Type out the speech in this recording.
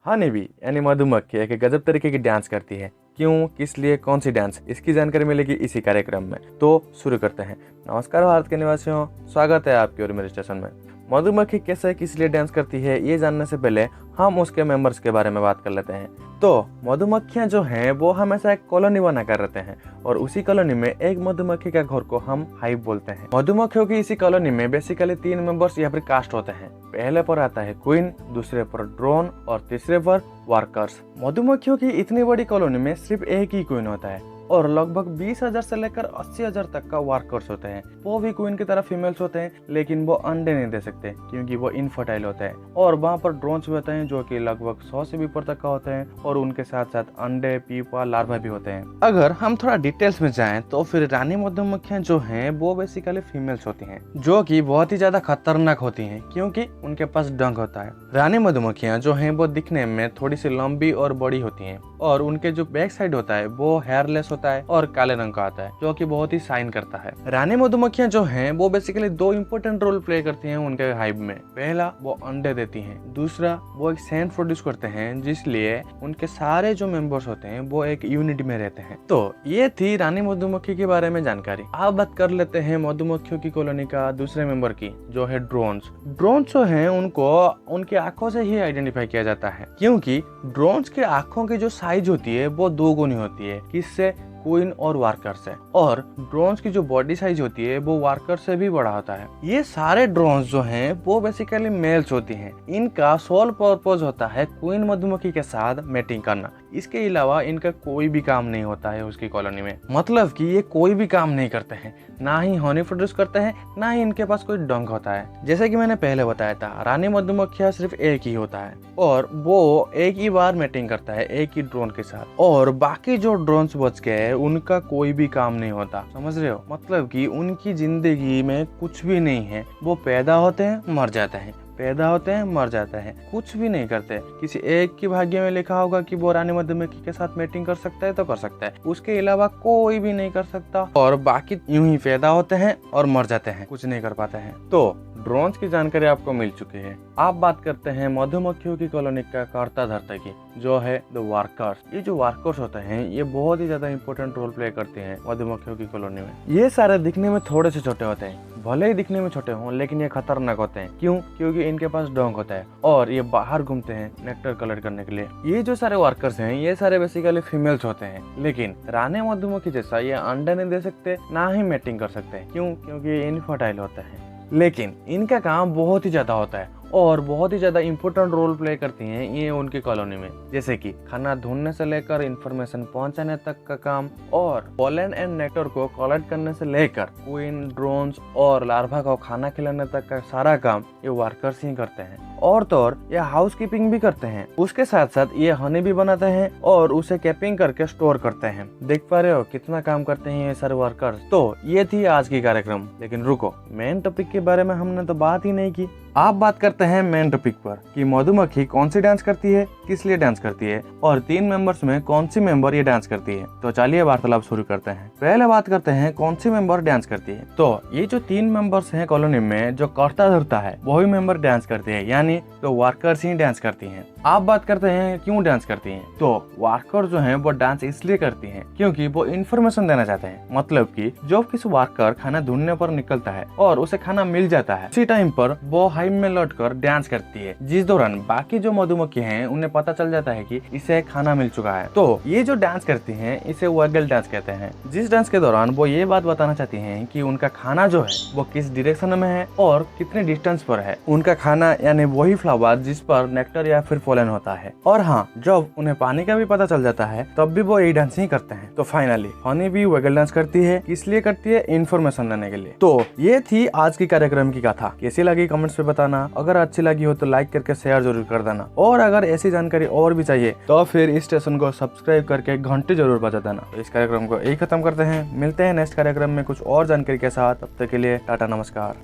Honey bee यानी मधुमक्खी एक गजब तरीके की डांस करती है। क्यों, किस लिए, कौन सी डांस, इसकी जानकारी मिलेगी इसी कार्यक्रम में। तो शुरू करते हैं। नमस्कार भारत के निवासियों, स्वागत है आपके और मेरे स्टेशन में। मधुमक्खी कैसे किस लिए डांस करती है ये जानने से पहले हम उसके मेंबर्स के बारे में बात कर लेते हैं। तो मधुमक्खियां जो हैं वो हमेशा एक कॉलोनी बना कर रहते हैं और उसी कॉलोनी में एक मधुमक्खी का घर को हम हाइव बोलते हैं। मधुमक्खियों की इसी कॉलोनी में बेसिकली 3 मेंबर्स या फिर कास्ट होते हैं। पहले पर आता है क्वीन, दूसरे पर ड्रोन और तीसरे पर वर्कर्स। मधुमक्खियों की इतनी बड़ी कॉलोनी में सिर्फ एक ही क्वीन होता है और लगभग 20,000 से लेकर 80,000 तक का वर्कर्स होते हैं। वो भी क्वीन की तरह फीमेल्स होते हैं, लेकिन वो अंडे नहीं दे सकते क्योंकि वो इनफर्टाइल होते हैं। और वहाँ पर ड्रोन्स भी होते हैं जो कि लगभग 100 से भी ऊपर तक का होते हैं और उनके साथ साथ अंडे, पीपा, लार्वा भी होते हैं। अगर हम थोड़ा डिटेल्स में जाएं तो फिर रानी मधुमक्खियां जो हैं वो बेसिकली फीमेल्स होती हैं, जो कि बहुत ही ज्यादा खतरनाक होती हैं क्योंकि उनके पास डंक होता है। रानी मधुमक्खियां जो हैं वो दिखने में थोड़ी सी लंबी और बड़ी होती हैं और उनके जो बैक साइड होता है वो हेयरलेस होता है और काले रंग का आता है, जो कि बहुत ही शाइन करता है। रानी मधुमक्खियां जो हैं वो बेसिकली 2 इंपॉर्टेंट रोल प्ले करती हैं उनके हाइव में। पहला, वो अंडे देती हैं। दूसरा, वो एक सेंट प्रोड्यूस करते हैं जिसलिए उनके सारे जो मेंबर्स होते हैं वो एक यूनिट में रहते हैं। तो ये थी रानी मधुमक्खी के बारे में जानकारी। अब बात कर लेते हैं मधुमक्खियों की कॉलोनी का दूसरे मेंबर की, जो है ड्रोन्स। ड्रोन्स जो है उनको उनकी आंखों से ही आइडेंटिफाई किया जाता है क्योंकि ड्रोन्स के आंखों की जो साइज होती है वो 2 गुनी होती है। किससे? क्वीन और वर्कर से। और ड्रोन्स की जो बॉडी साइज होती है वो वर्कर से भी बड़ा होता है। ये सारे ड्रोन्स जो हैं वो बेसिकली मेल्स होती हैं। इनका सोल पर्पस होता है क्वीन मधुमक्खी के साथ मेटिंग करना। इसके अलावा इनका कोई भी काम नहीं होता है उसकी कॉलोनी में। मतलब कि ये कोई भी काम नहीं करते हैं, ना ही हनी प्रोड्यूस करते हैं, ना ही इनके पास कोई डंक होता है। जैसे कि मैंने पहले बताया था, रानी मधुमक्खियां सिर्फ एक ही होता है और वो एक ही बार मेटिंग करता है एक ही ड्रोन के साथ, और बाकी जो ड्रोन्स बच गए उनका कोई भी काम नहीं होता। समझ रहे हो? मतलब कि उनकी जिंदगी में कुछ भी नहीं है। वो पैदा होते हैं, मर जाते हैं, पैदा होते हैं, मर जाते हैं, कुछ भी नहीं करते। किसी एक की भाग्य में लिखा होगा कि वो रानी मधुमक्खी के साथ मेटिंग कर सकता है तो कर सकता है, उसके अलावा कोई भी नहीं कर सकता। और बाकी यूं ही पैदा होते हैं और मर जाते हैं, कुछ नहीं कर पाते हैं। तो ड्रोन्स की जानकारी आपको मिल चुकी है। आप बात करते हैं मधुमक्खियों की कॉलोनी का कर्ता धर्ता की, जो है द वर्कर्स। ये जो वर्कर्स होते हैं ये बहुत ही ज्यादा इंपॉर्टेंट रोल प्ले करते हैं मधुमक्खियों की कॉलोनी में। ये सारे दिखने में थोड़े से छोटे होते हैं, भले ही दिखने में छोटे हों लेकिन ये खतरनाक होते हैं। क्यों? क्योंकि इनके पास डंक होता है और ये बाहर घूमते हैं नेक्टर कलेक्ट करने के लिए। ये जो सारे वर्कर्स हैं ये सारे बेसिकली फीमेल्स होते हैं, लेकिन रानी मधुमक्खी जैसा ये अंडे नहीं दे सकते, ना ही मेटिंग कर सकते। क्यों? क्योंकि ये इनफर्टाइल होते हैं। लेकिन इनका काम बहुत ही ज्यादा होता है और बहुत ही ज्यादा इंपॉर्टेंट रोल प्ले करती हैं ये उनकी कॉलोनी में, जैसे कि खाना ढूंढने से लेकर इंफॉर्मेशन पहुंचाने तक का काम और पोलन एंड नेक्टर को कलेक्ट करने से लेकर क्वीन, ड्रोन्स और लार्वा को खाना खिलाने तक का सारा काम ये वर्कर्स ही करते हैं। और तो और ये हाउस कीपिंग भी करते हैं। उसके साथ साथ ये हनी भी बनाते हैं और उसे कैपिंग करके स्टोर करते हैं। देख पा रहे हो कितना काम करते हैं ये सारे वर्कर्स। तो ये थी आज की कार्यक्रम, लेकिन रुको, मेन टॉपिक के बारे में हमने तो बात ही नहीं की। आप बात करते हैं मेन टॉपिक पर कि मधुमक्खी कौन सी डांस करती है, किस लिए डांस करती है और 3 मेंबर्स में कौन सी मेंबर ये डांस करती है। तो चलिए वार्तालाप शुरू करते हैं। पहले बात करते हैं कौन सी मेंबर डांस करती है। तो ये जो 3 मेंबर्स हैं कॉलोनी में, जो कर्ता धर्ता है वही मेंबर डांस करते हैं, यानी तो वर्कर्स ही डांस करती हैं। आप बात करते हैं क्यों डांस करती हैं। तो वर्कर जो हैं वो डांस इसलिए करती हैं क्योंकि वो इन्फॉर्मेशन देना चाहते हैं। मतलब कि जब किसी वर्कर खाना ढूंढने पर निकलता है और उसे खाना मिल जाता है, उसी टाइम पर वो हाइव में लौटकर डांस करती है, जिस दौरान बाकी जो मधुमक्खी हैं उन्हें पता चल जाता है कि इसे खाना मिल चुका है। तो ये जो डांस करती हैं इसे वैगल डांस कहते हैं, जिस डांस के दौरान वो ये बात बताना चाहती हैं कि उनका खाना जो है वो किस डायरेक्शन में है और कितने डिस्टेंस पर है। उनका खाना यानी वही फ्लावर जिस पर नेक्टर या फिर पोलन होता है। और हाँ, जब उन्हें पानी का भी पता चल जाता है तब भी वो यही डांस ही करते हैं। तो फाइनली हनी भी वैगल डांस करती है, इसलिए करती है इन्फॉर्मेशन देने के लिए। तो ये थी आज की कार्यक्रम की कथा। कैसी लगी कमेंट्स पे बताना। अगर अच्छी लगी हो तो लाइक करके शेयर जरूर कर देना, और अगर ऐसी जानकारी और भी चाहिए तो फिर इस स्टेशन को सब्सक्राइब करके घंटी जरूर बजा देना। इस कार्यक्रम को यही खत्म करते हैं, मिलते हैं नेक्स्ट कार्यक्रम में कुछ और जानकारी के साथ। तब तक के लिए टाटा, नमस्कार।